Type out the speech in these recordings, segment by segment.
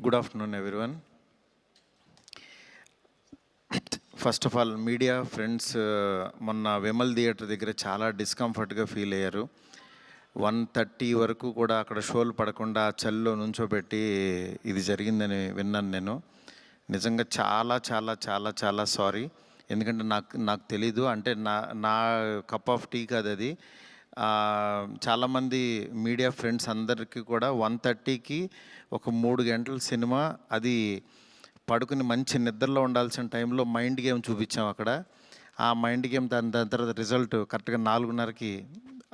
Good afternoon everyone. First of all media friends, మొన్న Vimal theatre దగ్గర చాలా డిస్కంఫర్ట్గా ఫీల్ అయ్యారు. 1:30 వరకు కూడా అక్కడ షోలు పడకుండా చలిలో నుంచోబెట్టి ఇది జరిగిందని విన్నాను నేను. నిజంగా చాలా చాలా చాలా చాలా సారీ. ఎందుకంటే నాకు తెలీదు, అంటే నా కప్ ఆఫ్ టీ కాదు అది. చాలామంది మీడియా ఫ్రెండ్స్ అందరికీ కూడా 1:30కి ఒక 3 గంటల సినిమా, అది పడుకుని మంచి నిద్రలో ఉండాల్సిన టైంలో మైండ్ గేమ్ చూపించాం అక్కడ. ఆ మైండ్ గేమ్ దాని తర్వాత రిజల్ట్ కరెక్ట్గా 4:30కి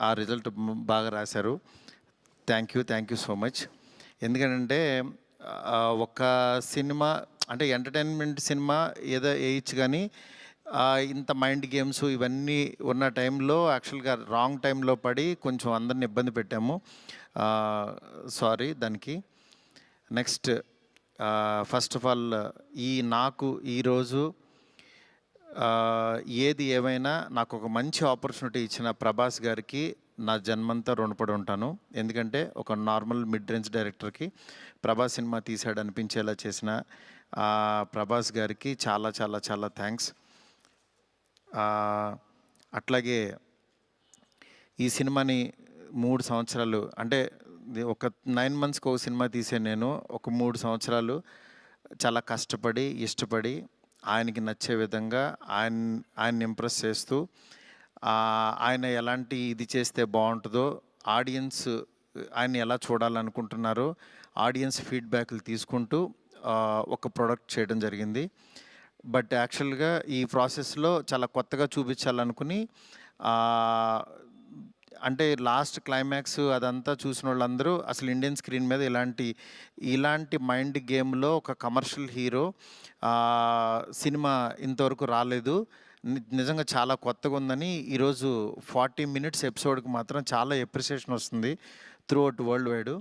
ఆ రిజల్ట్ బాగా రాశారు. Thank you so much. ఎందుకంటే ఒక సినిమా అంటే ఎంటర్టైన్మెంట్ సినిమా ఏదో వేయచ్చు, కానీ ఇంత మైండ్ గేమ్స్ ఇవన్నీ ఉన్న టైంలో యాక్చువల్గా రాంగ్ టైంలో పడి కొంచెం అందరిని ఇబ్బంది పెట్టాము. సారీ దానికి. నెక్స్ట్, ఫస్ట్ ఆఫ్ ఆల్ నాకు ఈరోజు ఏది ఏమైనా నాకు ఒక మంచి ఆపర్చునిటీ ఇచ్చిన ప్రభాస్ గారికి నా జన్మంతా రుణపడి ఉంటాను. ఎందుకంటే ఒక నార్మల్ మిడ్ రేంజ్ డైరెక్టర్కి ప్రభాస్ సినిమా తీసాడు అనిపించేలా చేసిన ప్రభాస్ గారికి చాలా చాలా చాలా థ్యాంక్స్. అట్లాగే ఈ సినిమాని 3 సంవత్సరాలు, అంటే ఒక 9 మంత్స్కి ఒక సినిమా తీసే నేను ఒక 3 సంవత్సరాలు చాలా కష్టపడి ఇష్టపడి ఆయనకి నచ్చే విధంగా ఆయన్ని ఇంప్రెస్ చేస్తూ, ఆయన ఎలాంటి ఇది చేస్తే బాగుంటుందో, ఆడియన్స్ ఆయన్ని ఎలా చూడాలనుకుంటున్నారో ఆడియన్స్ ఫీడ్బ్యాక్లు తీసుకుంటూ ఒక ప్రోడక్ట్ చేయడం జరిగింది. బట్ యాక్చువల్గా ఈ ప్రాసెస్లో చాలా కొత్తగా చూపించాలనుకుని, అంటే లాస్ట్ క్లైమాక్స్ అదంతా చూసిన వాళ్ళందరూ అసలు ఇండియన్ స్క్రీన్ మీద ఇలాంటి మైండ్ గేమ్లో ఒక కమర్షియల్ హీరో సినిమా ఇంతవరకు రాలేదు, నిజంగా చాలా కొత్తగా ఉందని ఈరోజు 40 minutes ఎపిసోడ్కి మాత్రం చాలా ఎప్రిసియేషన్ వస్తుంది త్రూ అవుట్ వరల్డ్ వైడ్.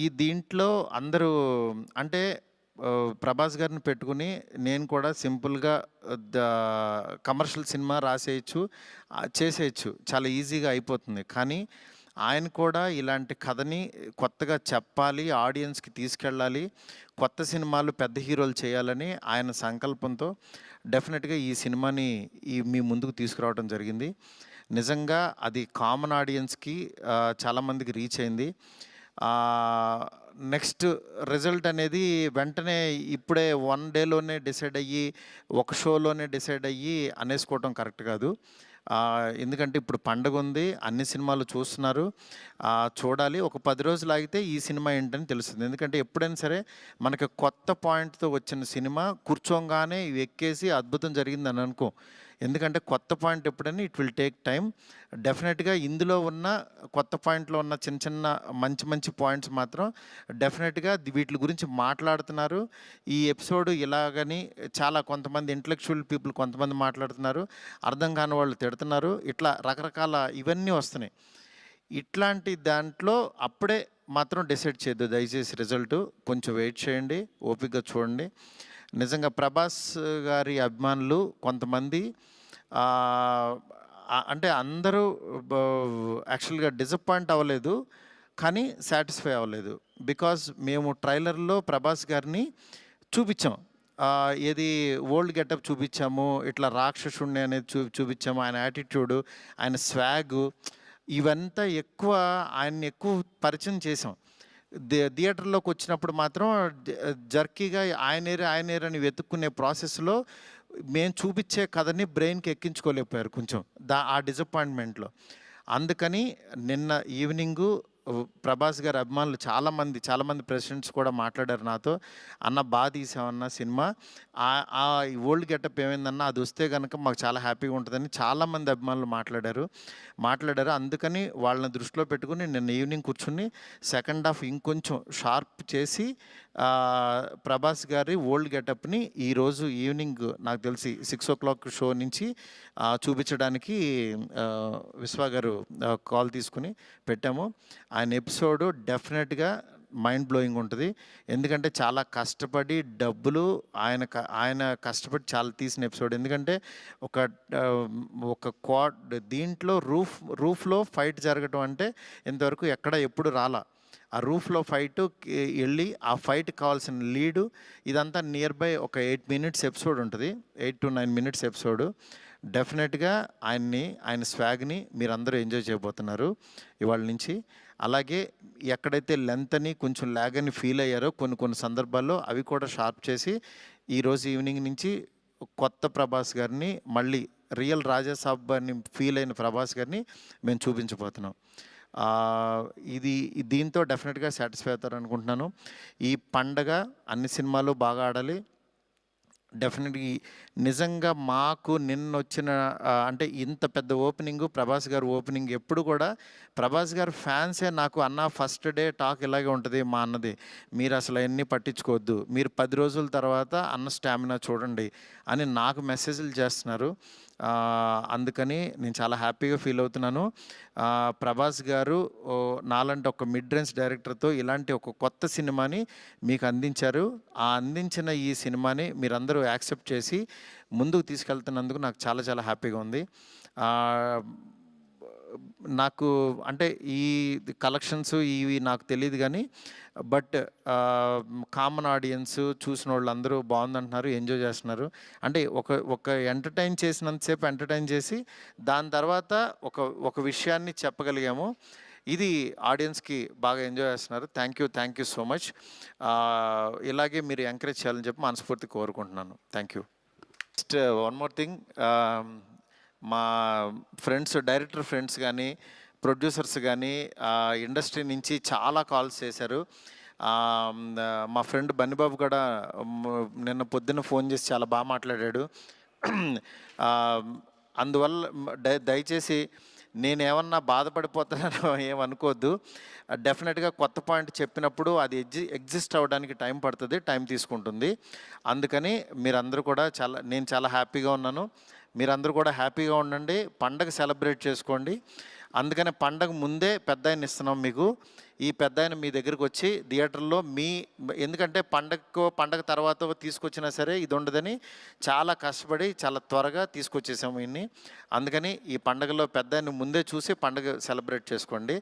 ఈ దీంట్లో అందరూ అంటే ప్రభాస్ గారిని పెట్టుకుని నేను కూడా సింపుల్గా కమర్షియల్ సినిమా రాసేయచ్చు, చేసేయచ్చు, చాలా ఈజీగా అయిపోతుంది. కానీ ఆయన కూడా ఇలాంటి కథని కొత్తగా చెప్పాలి, ఆడియన్స్కి తీసుకెళ్ళాలి, కొత్త సినిమాలు పెద్ద హీరోలు చేయాలని ఆయన సంకల్పంతో డెఫినెట్గా ఈ సినిమాని మీ ముందుకు తీసుకురావడం జరిగింది. నిజంగా అది కామన్ ఆడియన్స్కి చాలామందికి రీచ్ అయింది. నెక్స్ట్ రిజల్ట్ అనేది వెంటనే ఇప్పుడే 1 డేలోనే డిసైడ్ అయ్యి, ఒక షోలోనే డిసైడ్ అయ్యి అనేసుకోవటం కరెక్ట్ కాదు. ఎందుకంటే ఇప్పుడు పండగ ఉంది, అన్ని సినిమాలు చూస్తున్నారు, చూడాలి. ఒక 10 రోజులు ఆగితే ఈ సినిమా ఏంటని తెలుస్తుంది. ఎందుకంటే ఎప్పుడైనా సరే మనకి కొత్త పాయింట్తో వచ్చిన సినిమా కూర్చోగానే ఎక్కేసి అద్భుతం జరిగిందని అనుకో. ఎందుకంటే కొత్త పాయింట్ ఎప్పుడైనా ఇట్ విల్ టేక్ టైం. డెఫినెట్గా ఇందులో ఉన్న కొత్త పాయింట్లో ఉన్న చిన్న చిన్న మంచి పాయింట్స్ మాత్రం డెఫినెట్గా వీటి గురించి మాట్లాడుతున్నారు. ఈ ఎపిసోడ్ ఇలాగని చాలా కొంతమంది ఇంటలెక్చువల్ పీపుల్ కొంతమంది మాట్లాడుతున్నారు, అర్థం కాని వాళ్ళు తిడుతున్నారు, ఇట్లా రకరకాల ఇవన్నీ వస్తున్నాయి. ఇట్లాంటి దాంట్లో అప్పుడే మాత్రం డిసైడ్ చేయొద్దు దయచేసి. రిజల్ట్ కొంచెం వెయిట్ చేయండి, ఓపికగా చూడండి. నిజంగా ప్రభాస్ గారి అభిమానులు కొంతమంది అంటే అందరూ యాక్చువల్గా డిసప్పాయింట్ అవ్వలేదు, కానీ సాటిస్ఫై అవ్వలేదు. బికాజ్ మేము ట్రైలర్లో ప్రభాస్ గారిని చూపించాం, ఏది ఓల్డ్ గెటప్ చూపించాము, ఇట్లా రాక్షసుణ్ణి అనేది చూపించాము, ఆయన యాటిట్యూడు, ఆయన స్వాగు, ఇవంతా ఆయన్ని ఎక్కువ పరిచయం చేసాం. థియేటర్లోకి వచ్చినప్పుడు మాత్రం జర్కీగా ఆయనేరని వెతుక్కునే ప్రాసెస్లో మేము చూపించే కథని బ్రెయిన్కి ఎక్కించుకోలేకపోయారు కొంచెం ఆ డిసప్పాయింట్మెంట్లో. అందుకని నిన్న ఈవినింగు ప్రభాస్ గారి అభిమానులు చాలామంది ప్రెసిడెంట్స్ కూడా మాట్లాడారు నాతో, అన్న బాగా తీసామన్న సినిమా, ఆ ఓల్డ్ గెటప్ ఏమైందన్నా అది వస్తే కనుక మాకు చాలా హ్యాపీగా ఉంటుందని చాలామంది అభిమానులు మాట్లాడారు. అందుకని వాళ్ళని దృష్టిలో పెట్టుకుని నిన్న ఈవినింగ్ కూర్చుని సెకండ్ హాఫ్ ఇంకొంచెం షార్ప్ చేసి ప్రభాస్ గారి ఓల్డ్ గెటప్ని ఈరోజు ఈవినింగ్ నాకు తెలిసి 6 o'clock షో నుంచి చూపించడానికి విశ్వ గారు కాల్ తీసుకుని పెట్టాము. ఆయన ఎపిసోడు డెఫినెట్గా మైండ్ బ్లోయింగ్ ఉంటుంది. ఎందుకంటే చాలా కష్టపడి డబ్బులు ఆయన కష్టపడి చాలా తీసిన ఎపిసోడ్. ఎందుకంటే ఒక దీంట్లో రూఫ్లో ఫైట్ జరగటం అంటే ఇంతవరకు ఎప్పుడు రాలా. ఆ రూఫ్లో ఫైట్ వెళ్ళి ఆ ఫైట్కి కావాల్సిన లీడు ఇదంతా నియర్ బై ఒక 8 మినిట్స్ ఎపిసోడ్ ఉంటుంది, 8 to 9 మినిట్స్ ఎపిసోడ్. డెఫినెట్గా ఆయన స్వాగ్ని మీరందరూ ఎంజాయ్ చేయబోతున్నారు ఇవాళ నుంచి. అలాగే ఎక్కడైతే లెంత్ అని కొంచెం ల్యాగ్ అని ఫీల్ అయ్యారో కొన్ని సందర్భాల్లో అవి కూడా షార్ప్ చేసి ఈరోజు ఈవినింగ్ నుంచి కొత్త ప్రభాస్ గారిని, మళ్ళీ రియల్ రాజాసాబ్ అని ఫీల్ అయిన ప్రభాస్ గారిని మేము చూపించబోతున్నాం. ఇది దీంతో డెఫినెట్గా సాటిస్ఫై అవుతారు అనుకుంటున్నాను. ఈ పండగ అన్ని సినిమాలు బాగా ఆడాలి. డెఫినెట్గా నిజంగా మాకు నిన్న వచ్చిన అంటే ఇంత పెద్ద ఓపెనింగు, ప్రభాస్ గారు ఓపెనింగ్ ఎప్పుడు కూడా ప్రభాస్ గారు ఫ్యాన్సే నాకు అన్న ఫస్ట్ డే టాక్ ఇలాగే ఉంటుంది మా అన్నది, మీరు అసలు అవన్నీ పట్టించుకోవద్దు, మీరు 10 రోజుల తర్వాత అన్న స్టామినా చూడండి అని నాకు మెసేజ్లు చేస్తున్నారు. అందుకని నేను చాలా హ్యాపీగా ఫీల్ అవుతున్నాను. ప్రభాస్ గారు నాలాంటి ఒక మిడ్ రేంజ్ డైరెక్టర్తో ఇలాంటి ఒక కొత్త సినిమాని మీకు అందించారు. ఆ అందించిన ఈ సినిమాని మీరందరూ యాక్సెప్ట్ చేసి ముందుకు తీసుకెళ్తున్నందుకు నాకు చాలా చాలా హ్యాపీగా ఉంది. నాకు అంటే ఈ కలెక్షన్స్ ఇవి నాకు తెలియదు కానీ బట్ కామన్ ఆడియన్స్ చూసిన వాళ్ళు అందరూ బాగుందంటున్నారు, ఎంజాయ్ చేస్తున్నారు. అంటే ఒక ఎంటర్టైన్ చేసినంతసేపు ఎంటర్టైన్ చేసి దాని తర్వాత ఒక విషయాన్ని చెప్పగలిగాము. ఇది ఆడియన్స్కి బాగా ఎంజాయ్ చేస్తున్నారు. Thank you so much. ఇలాగే మీరు ఎంకరేజ్ చేయాలని చెప్పి మనస్ఫూర్తి కోరుకుంటున్నాను. Thank you. Next one more thing, మా ఫ్రెండ్స్, డైరెక్టర్ ఫ్రెండ్స్ కానీ, ప్రొడ్యూసర్స్ కానీ ఇండస్ట్రీ నుంచి చాలా కాల్స్ చేశారు. మా ఫ్రెండ్ బన్నిబాబు కూడా నిన్న పొద్దున్న ఫోన్ చేసి చాలా బాగా మాట్లాడాడు. అందువల్ల దయచేసి నేనేమన్నా బాధపడిపోతానో ఏమనుకోవద్దు. డెఫినెట్గా కొత్త పాయింట్ చెప్పినప్పుడు అది ఎగ్జిస్ట్ అవ్వడానికి టైం పడుతుంది, టైం తీసుకుంటుంది. అందుకని మీరందరూ కూడా నేను చాలా హ్యాపీగా ఉన్నాను. మీరందరూ కూడా హ్యాపీగా ఉండండి, పండగ సెలబ్రేట్ చేసుకోండి. అందుకని పండగ ముందే పెద్ద ఆయన ఇస్తున్నాం మీకు. ఈ పెద్ద ఆయన మీ దగ్గరికి వచ్చి థియేటర్లో ఎందుకంటే పండగ తర్వాత తీసుకొచ్చినా సరే ఇది ఉండదని చాలా కష్టపడి చాలా త్వరగా తీసుకొచ్చేసాము ఇన్ని. అందుకని ఈ పండగలో పెద్ద ఆయన ముందే చూసి పండగ సెలబ్రేట్ చేసుకోండి.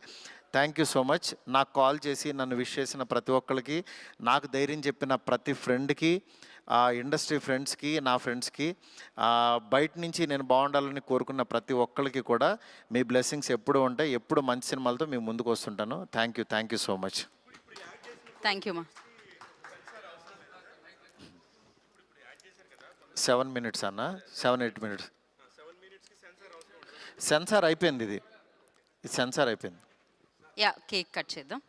Thank you so much. నాకు కాల్ చేసి నన్ను విష్ చేసిన ప్రతి ఒక్కరికి, నాకు ధైర్యం చెప్పిన ప్రతి ఫ్రెండ్కి, ఇండస్ట్రీ ఫ్రెండ్స్కి, నా ఫ్రెండ్స్కి, బయట నుంచి నేను బాగుండాలని కోరుకున్న ప్రతి ఒక్కరికి కూడా మీ బ్లెస్సింగ్స్ ఎప్పుడూ ఉంటాయి. ఎప్పుడు మంచి సినిమాలతో మేము ముందుకు వస్తుంటాను. Thank you so much. Thank you మా. 7 minutes అన్న, 7-8 minutes. సెన్సార్ అయిపోయింది, ఇది సెన్సార్ అయిపోయింది. యా, కేక్ కట్ చేద్దాం.